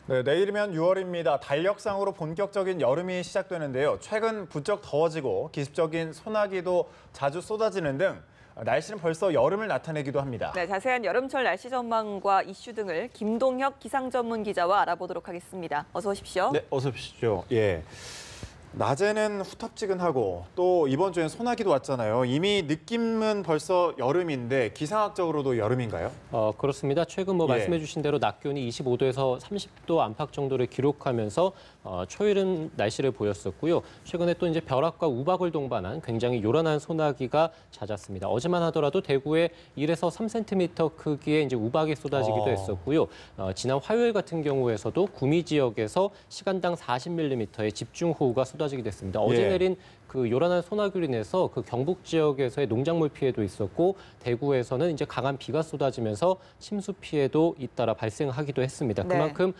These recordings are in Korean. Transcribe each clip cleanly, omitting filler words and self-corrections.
네, 내일이면 6월입니다. 달력상으로 본격적인 여름이 시작되는데요. 최근 부쩍 더워지고 기습적인 소나기도 자주 쏟아지는 등 날씨는 벌써 여름을 나타내기도 합니다. 네, 자세한 여름철 날씨 전망과 이슈 등을 김동혁 기상 전문 기자와 알아보도록 하겠습니다. 어서 오십시오. 네, 어서 오십시오. 예. 낮에는 후텁지근하고 또 이번 주엔 소나기도 왔잖아요. 이미 느낌은 벌써 여름인데 기상학적으로도 여름인가요? 그렇습니다. 최근 말씀해 주신 대로 낮 기온이 25도에서 30도 안팎 정도를 기록하면서 초여름 날씨를 보였었고요. 최근에 또 이제 벼락과 우박을 동반한 굉장히 요란한 소나기가 잦았습니다. 어제만 하더라도 대구에 1에서 3cm 크기의 이제 우박이 쏟아지기도 했었고요. 지난 화요일 같은 경우에서도 구미 지역에서 시간당 40mm의 집중호우가 쏟아지게 됐습니다. 어제 내린 그 요란한 소나기로 인해서 그 경북 지역에서의 농작물 피해도 있었고 대구에서는 이제 강한 비가 쏟아지면서 침수 피해도 잇따라 발생하기도 했습니다. 그만큼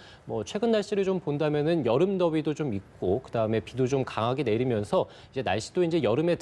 최근 날씨를 좀 본다면은 여름 더위도 좀 있고 그다음에 비도 좀 강하게 내리면서 이제 날씨도 이제 여름에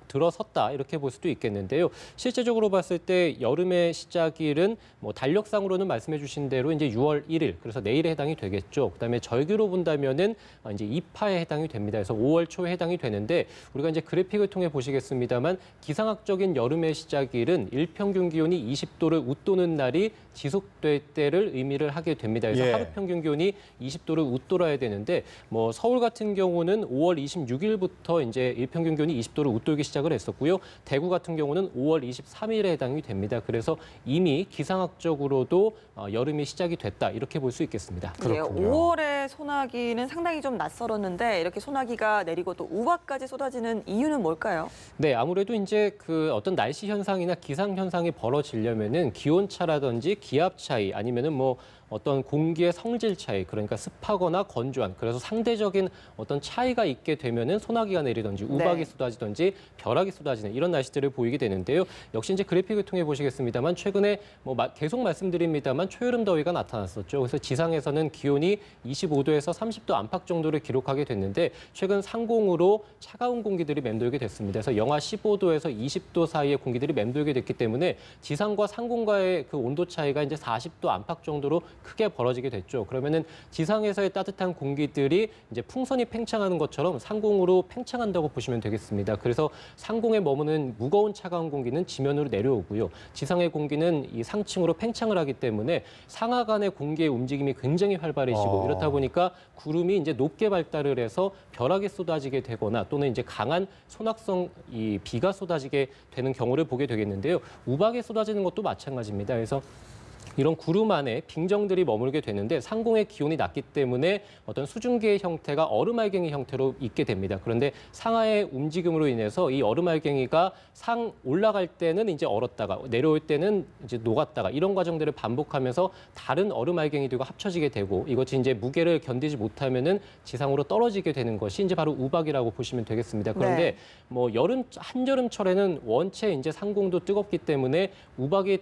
들어섰다 이렇게 볼 수도 있겠는데요. 실제적으로 봤을 때 여름의 시작일은 달력상으로는 말씀해 주신 대로 이제 6월 1일 그래서 내일에 해당이 되겠죠. 그다음에 절기로 본다면은 이제 입하에 해당이 됩니다. 그래서 5월 초에 해당이 되는데 우리가 이제 그래픽을 통해 보시겠습니다만 기상학적인 여름의 시작일은 일평균 기온이 20도를 웃도는 날이 지속될 때를 의미를 하게 됩니다. 그래서 하루 평균 기온이 20도를 웃돌아야 되는데 서울 같은 경우는 5월 26일부터 이제 일평균 기온이 20도를 웃돌기 시작을 했었고요. 대구 같은 경우는 5월 23일에 해당이 됩니다. 그래서 이미 기상학적으로도 여름이 시작이 됐다 이렇게 볼 수 있겠습니다. 그렇군요. 5월의 소나기는 상당히 좀 낯설었는데 이렇게 소나기가 내리고 또 우박까지 쏟아지는 이유는 뭘까요? 네, 아무래도 이제 그 어떤 날씨 현상이나 기상 현상이 벌어지려면은 기온 차라든지 기압 차이 아니면은 어떤 공기의 성질 차이, 그러니까 습하거나 건조한, 그래서 상대적인 어떤 차이가 있게 되면은 소나기가 내리든지 우박이 쏟아지든지 벼락이 쏟아지는 이런 날씨들을 보이게 되는데요. 역시 이제 그래픽을 통해 보시겠습니다만 최근에 계속 말씀드립니다만 초여름 더위가 나타났었죠. 그래서 지상에서는 기온이 25도에서 30도 안팎 정도를 기록하게 됐는데 최근 상공으로 차가운 공기들이 맴돌게 됐습니다. 그래서 영하 15도에서 20도 사이의 공기들이 맴돌게 됐기 때문에 지상과 상공과의 그 온도 차이가 이제 40도 안팎 정도로 크게 벌어지게 됐죠. 그러면은 지상에서의 따뜻한 공기들이 이제 풍선이 팽창하는 것처럼 상공으로 팽창한다고 보시면 되겠습니다. 그래서 상공에 머무는 무거운 차가운 공기는 지면으로 내려오고요. 지상의 공기는 이 상층으로 팽창을 하기 때문에 상하 간의 공기의 움직임이 굉장히 활발해지고 이렇다 보니까 구름이 이제 높게 발달을 해서 벼락이 쏟아지게 되거나 또는 이제 강한 소낙성 이 비가 쏟아지게 되는 경우를 보게 되겠는데요. 우박이 쏟아지는 것도 마찬가지입니다. 그래서 이런 구름 안에 빙정들이 머물게 되는데 상공의 기온이 낮기 때문에 어떤 수증기의 형태가 얼음알갱이 형태로 있게 됩니다. 그런데 상하의 움직임으로 인해서 이 얼음알갱이가 올라갈 때는 이제 얼었다가 내려올 때는 이제 녹았다가 이런 과정들을 반복하면서 다른 얼음알갱이들과 합쳐지게 되고 이것이 이제 무게를 견디지 못하면은 지상으로 떨어지게 되는 것이 이제 바로 우박이라고 보시면 되겠습니다. 그런데 한여름철에는 원체 이제 상공도 뜨겁기 때문에 우박이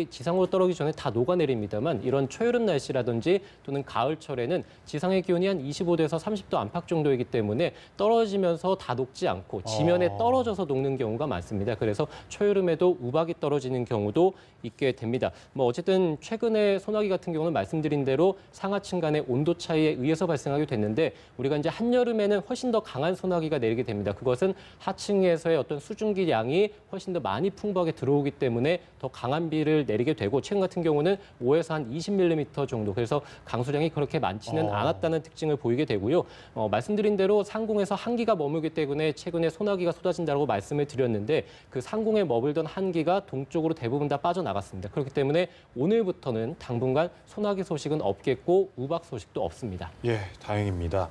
지상으로 떨어지기 전에 다 녹아내립니다만 이런 초여름 날씨라든지 또는 가을철에는 지상의 기온이 한 25도에서 30도 안팎 정도이기 때문에 떨어지면서 다 녹지 않고 지면에 떨어져서 녹는 경우가 많습니다. 그래서 초여름에도 우박이 떨어지는 경우도 있게 됩니다. 어쨌든 최근에 소나기 같은 경우는 말씀드린 대로 상하층 간의 온도 차이에 의해서 발생하게 됐는데 우리가 이제 한여름에는 훨씬 더 강한 소나기가 내리게 됩니다. 그것은 하층에서의 어떤 수증기 양이 훨씬 더 많이 풍부하게 들어오기 때문에 더 강한 비를 내리게 되고 최근 같은 경우는 5에서 한 20mm 정도, 그래서 강수량이 그렇게 많지는 않았다는 특징을 보이게 되고요. 말씀드린 대로 상공에서 한기가 머물기 때문에 최근에 소나기가 쏟아진다고 말씀을 드렸는데 그 상공에 머물던 한기가 동쪽으로 대부분 다 빠져나갔습니다. 그렇기 때문에 오늘부터는 당분간 소나기 소식은 없겠고 우박 소식도 없습니다. 예, 다행입니다.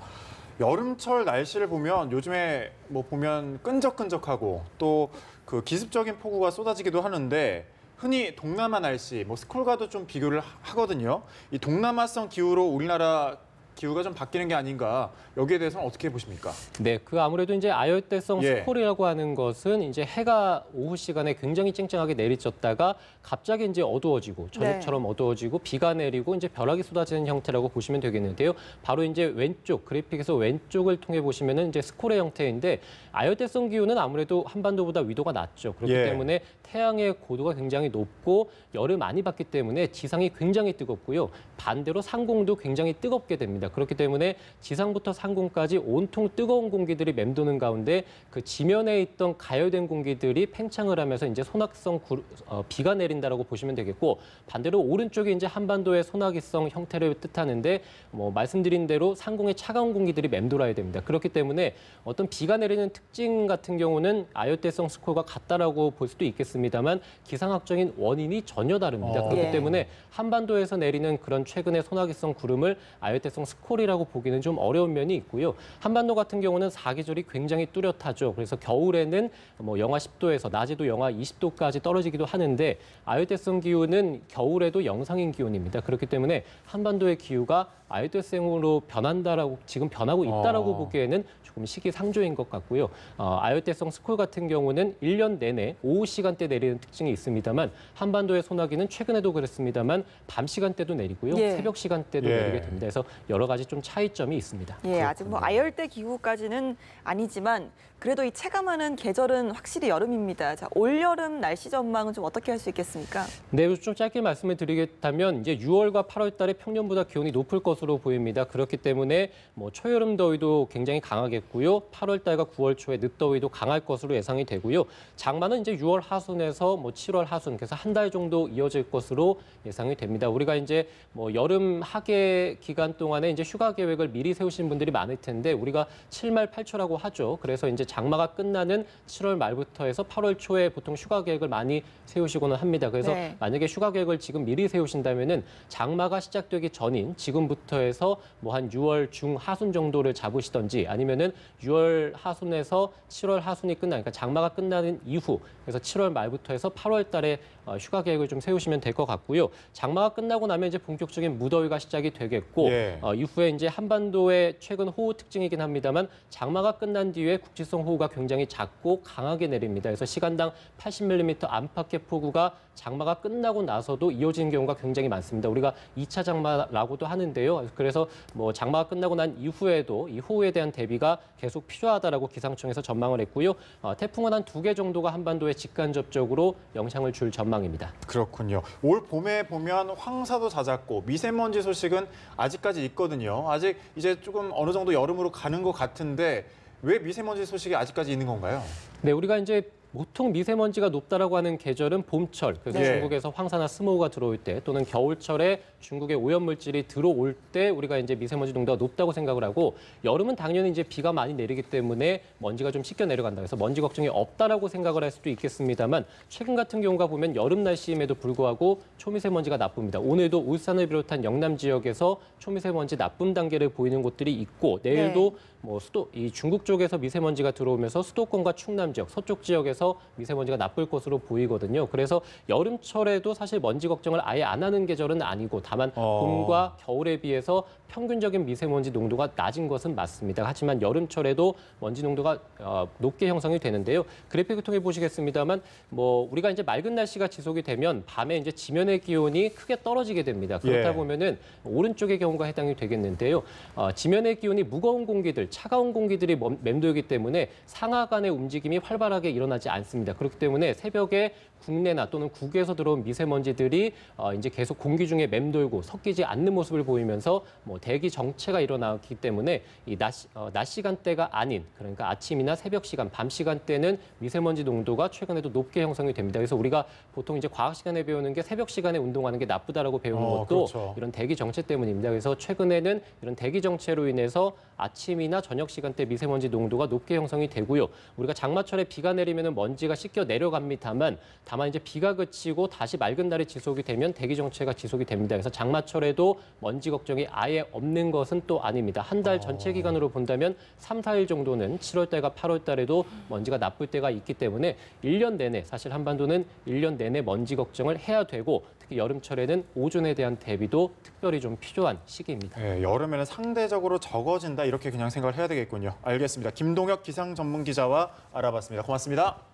여름철 날씨를 보면 요즘에 보면 끈적끈적하고 또 그 기습적인 폭우가 쏟아지기도 하는데 흔히 동남아 날씨, 스콜과도 좀 비교를 하거든요. 이 동남아성 기후로 우리나라 기후가 좀 바뀌는 게 아닌가. 여기에 대해서는 어떻게 보십니까? 네, 그 아무래도 이제 아열대성 예. 스콜이라고 하는 것은 이제 해가 오후 시간에 굉장히 쨍쨍하게 내리쬐다가 갑자기 이제 어두워지고 저녁처럼 어두워지고 비가 내리고 이제 벼락이 쏟아지는 형태라고 보시면 되겠는데요. 바로 이제 왼쪽 그래픽에서 왼쪽을 통해 보시면은 이제 스콜의 형태인데 아열대성 기후는 아무래도 한반도보다 위도가 낮죠. 그렇기 예. 때문에 태양의 고도가 굉장히 높고 열을 많이 받기 때문에 지상이 굉장히 뜨겁고요. 반대로 상공도 굉장히 뜨겁게 됩니다. 그렇기 때문에 지상부터 상공까지 온통 뜨거운 공기들이 맴도는 가운데 그 지면에 있던 가열된 공기들이 팽창을 하면서 이제 소낙성 비가 내린다라고 보시면 되겠고 반대로 오른쪽에 이제 한반도의 소나기성 형태를 뜻하는데 말씀드린 대로 상공에 차가운 공기들이 맴돌아야 됩니다. 그렇기 때문에 어떤 비가 내리는 특징 같은 경우는 아열대성 스콜과 같다라고 볼 수도 있겠습니다만 기상학적인 원인이 전혀 다릅니다. 그렇기 예. 때문에 한반도에서 내리는 그런 최근의 소나기성 구름을 아열대성 스콜이라고 보기는 좀 어려운 면이 있고요. 한반도 같은 경우는 사계절이 굉장히 뚜렷하죠. 그래서 겨울에는 영하 10도에서 낮에도 영하 20도까지 떨어지기도 하는데 아열대성 기후는 겨울에도 영상인 기온입니다. 그렇기 때문에 한반도의 기후가 아열대성으로 변한다라고 지금 변하고 있다라고 보기에는 조금 시기상조인 것 같고요. 아열대성 스콜 같은 경우는 1년 내내 오후 시간대 내리는 특징이 있습니다만 한반도의 소나기는 최근에도 그랬습니다만 밤 시간대도 내리고요. 예. 새벽 시간대도 예. 내리게 됩니다. 그래서 여러 가지 좀 차이점이 있습니다. 예, 아직 아열대 기후까지는 아니지만 그래도 이 체감하는 계절은 확실히 여름입니다. 자, 올여름 날씨 전망은 좀 어떻게 할 수 있겠습니까? 네, 좀 짧게 말씀을 드리겠다면 이제 6월과 8월 달에 평년보다 기온이 높을 것으로 보입니다. 그렇기 때문에 초여름 더위도 굉장히 강하겠고요. 8월 달과 9월 초에 늦더위도 강할 것으로 예상이 되고요. 장마는 이제 6월 하순에서 7월 하순, 그래서 한 달 정도 이어질 것으로 예상이 됩니다. 우리가 이제 여름 하계 기간 동안에 이제 휴가 계획을 미리 세우신 분들이 많을 텐데 우리가 7말 8초라고 하죠. 그래서 이제 장마가 끝나는 7월 말부터 해서 8월 초에 보통 휴가 계획을 많이 세우시고는 합니다. 그래서 네. 만약에 휴가 계획을 지금 미리 세우신다면은 장마가 시작되기 전인 지금부터 해서 한 6월 중 하순 정도를 잡으시던지 아니면은 6월 하순에서 7월 하순이 끝나니까 장마가 끝나는 이후 그래서 7월 말부터 해서 8월 달에 휴가 계획을 좀 세우시면 될 것 같고요. 장마가 끝나고 나면 이제 본격적인 무더위가 시작이 되겠고 예. 이후에 이제 한반도의 최근 호우 특징이긴 합니다만 장마가 끝난 뒤에 국지성 호우가 굉장히 작고 강하게 내립니다. 그래서 시간당 80mm 안팎의 폭우가 장마가 끝나고 나서도 이어지는 경우가 굉장히 많습니다. 우리가 2차 장마라고도 하는데요. 그래서 장마가 끝나고 난 이후에도 이 호우에 대한 대비가 계속 필요하다라고 기상청에서 전망을 했고요. 태풍은 한 2개 정도가 한반도에 직간접적으로 영향을 줄 전망입니다. 그렇군요. 올 봄에 보면 황사도 잦았고 미세먼지 소식은 아직까지 있거든요. 아직 이제 조금 어느 정도 여름으로 가는 것 같은데 왜 미세먼지 소식이 아직까지 있는 건가요? 네, 우리가 이제 보통 미세먼지가 높다라고 하는 계절은 봄철, 그래서 네. 중국에서 황사나 스모우가 들어올 때 또는 겨울철에 중국의 오염물질이 들어올 때 우리가 이제 미세먼지 농도가 높다고 생각을 하고 여름은 당연히 이제 비가 많이 내리기 때문에 먼지가 좀 씻겨 내려간다. 그래서 먼지 걱정이 없다라고 생각을 할 수도 있겠습니다만 최근 같은 경우가 보면 여름 날씨임에도 불구하고 초미세먼지가 나쁩니다. 오늘도 울산을 비롯한 영남 지역에서 초미세먼지 나쁨 단계를 보이는 곳들이 있고 내일도 이 중국 쪽에서 미세먼지가 들어오면서 수도권과 충남 지역, 서쪽 지역에서 미세먼지가 나쁠 것으로 보이거든요. 그래서 여름철에도 사실 먼지 걱정을 아예 안 하는 계절은 아니고 다만 봄과 겨울에 비해서 평균적인 미세먼지 농도가 낮은 것은 맞습니다. 하지만 여름철에도 먼지 농도가 높게 형성이 되는데요. 그래픽을 통해 보시겠습니다만 우리가 이제 맑은 날씨가 지속이 되면 밤에 이제 지면의 기온이 크게 떨어지게 됩니다. 그렇다 예. 보면은 오른쪽의 경우가 해당이 되겠는데요. 지면의 기온이 무거운 공기들, 차가운 공기들이 맴돌기 때문에 상하 간의 움직임이 활발하게 일어나지 않습니다. 그렇기 때문에 새벽에 국내나 또는 국외에서 들어온 미세먼지들이 이제 계속 공기 중에 맴돌고 섞이지 않는 모습을 보이면서 대기 정체가 일어나기 때문에 이 낮 시간대가 아닌 그러니까 아침이나 새벽 시간, 밤 시간대는 미세먼지 농도가 최근에도 높게 형성이 됩니다. 그래서 우리가 보통 이제 과학 시간에 배우는 게 새벽 시간에 운동하는 게 나쁘다라고 배우는 것도 그렇죠. 이런 대기 정체 때문입니다. 그래서 최근에는 이런 대기 정체로 인해서 아침이나 저녁 시간대 미세먼지 농도가 높게 형성이 되고요. 우리가 장마철에 비가 내리면은 먼지가 씻겨 내려갑니다만 다만 이제 비가 그치고 다시 맑은 날이 지속이 되면 대기 정체가 지속이 됩니다. 그래서 장마철에도 먼지 걱정이 아예 없는 것은 또 아닙니다. 한 달 전체 기간으로 본다면 3, 4일 정도는 7월 달과 8월 달에도 먼지가 나쁠 때가 있기 때문에 1년 내내 사실 한반도는 1년 내내 먼지 걱정을 해야 되고 특히 여름철에는 오존에 대한 대비도 특별히 좀 필요한 시기입니다. 네, 여름에는 상대적으로 적어진다 이렇게 그냥 생각을 해야 되겠군요. 알겠습니다. 김동혁 기상 전문 기자와 알아봤습니다. 고맙습니다.